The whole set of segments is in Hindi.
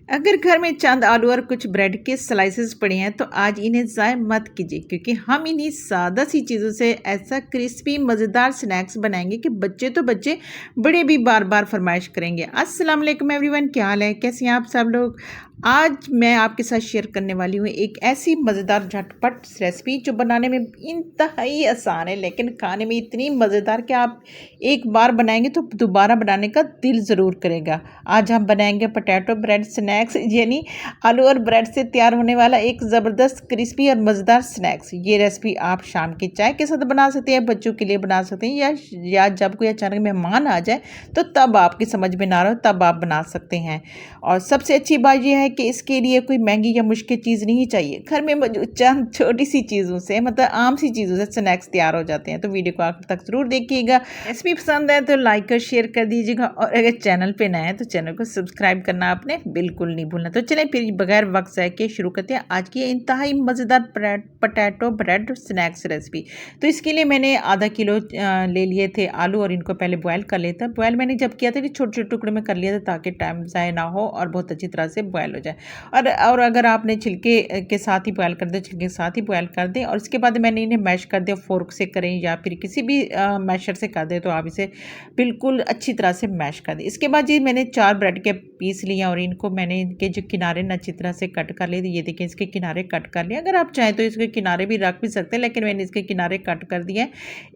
अगर घर में चंद आलू और कुछ ब्रेड के स्लाइसेस पड़े हैं तो आज इन्हें ज़ाय मत कीजिए, क्योंकि हम इन्हीं सादा सी चीज़ों से ऐसा क्रिस्पी मज़ेदार स्नैक्स बनाएंगे कि बच्चे तो बच्चे बड़े भी बार बार फरमाइश करेंगे। अस्सलाम वालेकुम एवरीवन, क्या हाल है, कैसे हैं आप सब लोग। आज मैं आपके साथ शेयर करने वाली हूँ एक ऐसी मज़ेदार झटपट रेसिपी जो बनाने में इंतहाई आसान है, लेकिन खाने में इतनी मज़ेदार कि आप एक बार बनाएंगे तो दोबारा बनाने का दिल ज़रूर करेगा। आज हम बनाएंगे पोटैटो ब्रेड स्नैक्स, यानी आलू और ब्रेड से तैयार होने वाला एक ज़बरदस्त क्रिस्पी और मज़ेदार स्नैक्स। ये रेसिपी आप शाम की चाय के साथ बना सकते हैं, बच्चों के लिए बना सकते हैं, या जब कोई अचानक मेहमान आ जाए तो तब आपकी समझ में ना रहो तब आप बना सकते हैं। और सबसे अच्छी बात यह है कि इसके लिए कोई महंगी या मुश्किल चीज़ नहीं चाहिए। घर में मौजूद चंद छोटी सी चीज़ों से, मतलब आम सी चीज़ों से स्नैक्स तैयार हो जाते हैं। तो वीडियो को आखिर तक ज़रूर देखिएगा। रेसिपी पसंद है तो लाइक और शेयर कर दीजिएगा, और अगर चैनल पे नए हैं तो चैनल को सब्सक्राइब करना आपने बिल्कुल नहीं भूलना। तो चलें फिर बगैर वक्त ज़ाय के शुरू करते हैं आज की इंतहाई मज़ेदार पोटैटो ब्रेड स्नैक्स रेसिपी। तो इसके लिए मैंने आधा किलो ले लिए थे आलू, और इनको पहले बॉयल कर लेता। बॉयल मैंने जब किया था कि छोटे छोटे टुकड़े में कर लिया था ताकि टाइम ज़ाय ना हो और बहुत अच्छी तरह से बॉयल हो जाए। और अगर आपने छिलके के साथ ही बॉयल कर दे, छिलके के साथ ही बॉयल कर दें। और इसके बाद मैंने इन्हें मैश कर दिया, फोर्क से करें या फिर किसी भी मैशर से कर दें तो आप इसे बिल्कुल अच्छी तरह से मैश कर दें। इसके बाद ये मैंने 4 ब्रेड के पीस लिए और इनको मैंने इनके जो किनारे न अच्छी तरह से कट कर लिए। ये देखिए इसके किनारे कट कर लिए। अगर आप चाहें तो इसके किनारे भी रख भी सकते हैं, लेकिन मैंने इसके किनारे कट कर दिए।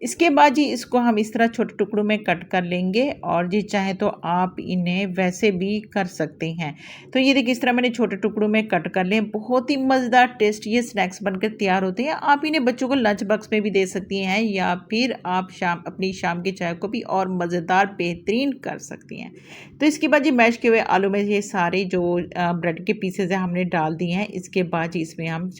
इसके बाद जी इसको हम इस तरह छोटे टुकड़ों में कट कर लेंगे, और जी चाहे तो आप इन्हें वैसे भी कर सकते हैं। तो ये देखिए इस तरह मैंने छोटे टुकड़ों में कट कर लें। बहुत ही मज़ेदार टेस्ट ये स्नैक्स बनकर तैयार होते हैं। आप इन्हें बच्चों को लंच बॉक्स में भी दे सकती हैं, या फिर आप अपनी शाम की चाय को भी और मज़ेदार बेहतरीन कर सकती हैं। तो इसके बाद ये मैश किए हुए आलू में ये सारे जो ब्रेड के पीसेज हैं हमने डाल दिए हैं। इसके बाद इसमें हम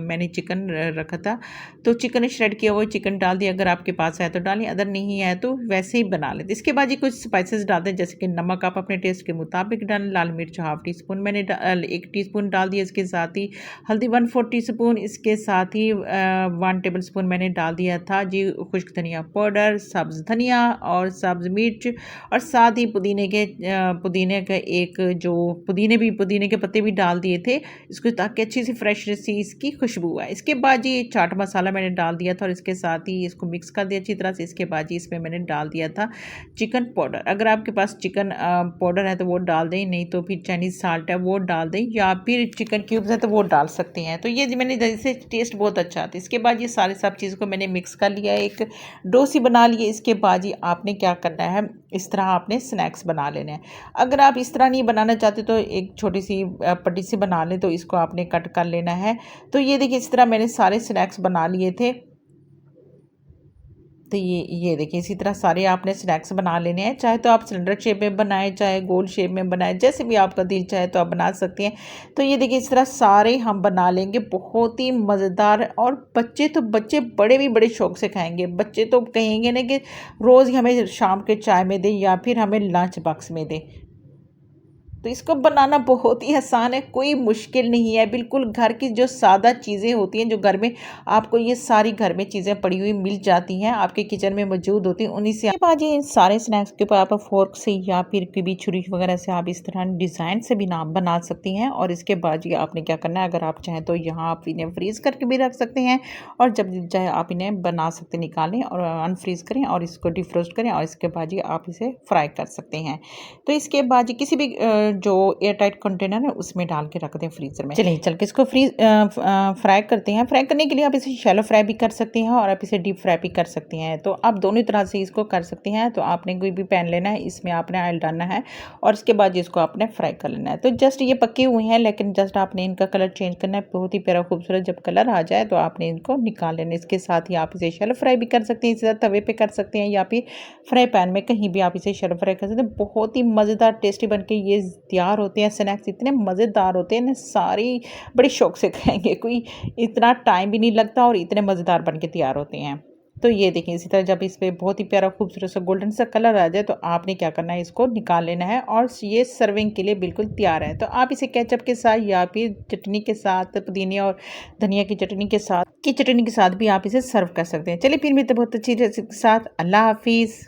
मैंने चिकन रखा था तो चिकन श्रेड किया हुआ चिकन डाल दिया। अगर आपके पास है तो डालें, अगर नहीं है तो वैसे ही बना लेते। इसके बाद ये कुछ स्पाइसेस डाल दें, जैसे कि नमक आप अपने टेस्ट के मुताबिक डालें, लाल मिर्च हाफ टी स्पून मैंने 1 टीस्पून डाल दिया। इसके साथ ही हल्दी 1/4 टीस्पून, इसके साथ ही 1 टेबल स्पून मैंने डाल दिया था जी खुश्क धनिया पाउडर, सब्ज़ धनिया और सब्ज़ मिर्च, और साथ ही पुदीने का एक जो पुदीने के पत्ते भी डाल दिए थे इसको, ताकि अच्छी सी फ्रेश सी इसकी खुशबू आए। इसके बाद ये चाट मसाला मैंने डाल दिया था और इसके साथ ही इसको मिक्स कर दिया अच्छी तरह से। इसके बाद जी इसमें मैंने डाल दिया था चिकन पाउडर। अगर आपके पास चिकन पाउडर है तो वो डाल दें, नहीं तो फिर चाइनीज़ साल्ट है वो डाल दें, या फिर चिकन क्यूब्स है तो वो डाल सकते हैं। तो ये मैंने जैसे टेस्ट बहुत अच्छा आता है। इसके बाद ये सारे सब चीज़ को मैंने मिक्स कर लिया, एक डो सी बना लिए। इसके बाद ही आपने क्या करना है, इस तरह आपने स्नैक्स बना लेने हैं। अगर आप इस तरह नहीं बनाना चाहते तो एक छोटी सी पट्टी सी बना लें, तो इसको आपने कट कर लेना है। तो ये देखिए इस तरह मैंने सारे स्नैक्स बना लिए थे। तो ये देखिए इसी तरह सारे आपने स्नैक्स बना लेने हैं। चाहे तो आप सिलेंडर शेप में बनाएं, चाहे गोल शेप में बनाएं, जैसे भी आपका दिल चाहे तो आप बना सकते हैं। तो ये देखिए इस तरह सारे हम बना लेंगे, बहुत ही मज़ेदार। और बच्चे बड़े भी बड़े शौक से खाएंगे। बच्चे तो कहेंगे ना कि रोज़ ही हमें शाम के चाय में दें या फिर हमें लंच बॉक्स में दें। तो इसको बनाना बहुत ही आसान है, कोई मुश्किल नहीं है। बिल्कुल घर की जो सादा चीज़ें होती हैं, जो घर में आपको ये सारी घर में चीज़ें पड़ी हुई मिल जाती हैं, आपके किचन में मौजूद होती हैं, उन्हीं से बाद ये सारे स्नैक्स के ऊपर आप फोर्क से या फिर कभी छुरी वगैरह से आप इस तरह डिज़ाइन से भी नाम बना सकती हैं। और इसके बाद ये आपने क्या करना है, अगर आप चाहें तो यहाँ आप इन्हें फ्रीज़ करके भी रख सकते हैं, और जब चाहे आप इन्हें बना सकते निकालें और अनफ्रीज़ करें और इसको डिफ्रोस्ट करें, और इसके बाद ये आप इसे फ्राई कर सकते हैं। तो इसके बाद किसी भी जो एयर टाइट कंटेनर है उसमें डाल के रख दें फ्रीज़र में। चलिए चल के इसको फ्राई करते हैं। फ्राई करने के लिए आप इसे शैलो फ्राई भी कर सकते हैं और आप इसे डीप फ्राई भी कर सकते हैं। तो आप दोनों तरह से इसको कर सकते हैं। तो आपने कोई भी पैन लेना है, इसमें आपने ऑयल डालना है और इसके बाद इसको आपने फ्राई कर लेना है। तो जस्ट ये पके हुए हैं, लेकिन जस्ट आपने इनका कलर चेंज करना है। बहुत ही प्यारा खूबसूरत जब कलर आ जाए तो आपने इनको निकाल लेना है। इसके साथ ही आप इसे शैलो फ्राई भी कर सकते हैं, इसी तरह तवे पे कर सकते हैं या फिर फ्राई पैन में, कहीं भी आप इसे शैलो फ्राई कर सकते हैं। बहुत ही मज़ेदार टेस्टी बन के ये तैयार होते हैं। स्नैक्स इतने मज़ेदार होते हैं ना, सारी बड़े शौक से खाएंगे, कोई इतना टाइम भी नहीं लगता और इतने मज़ेदार बन के तैयार होते हैं। तो ये देखिए इसी तरह जब इस पर बहुत ही प्यारा खूबसूरत सा गोल्डन सा कलर आ जाए तो आपने क्या करना है, इसको निकाल लेना है और ये सर्विंग के लिए बिल्कुल तैयार है। तो आप इसे केचप के साथ या फिर चटनी के साथ, पुदीने और धनिया की चटनी के साथ भी आप इसे सर्व कर सकते हैं। चलिए फिर मिलते हैं बहुत अच्छी रेसिपी के साथ। अल्लाह हाफिज़।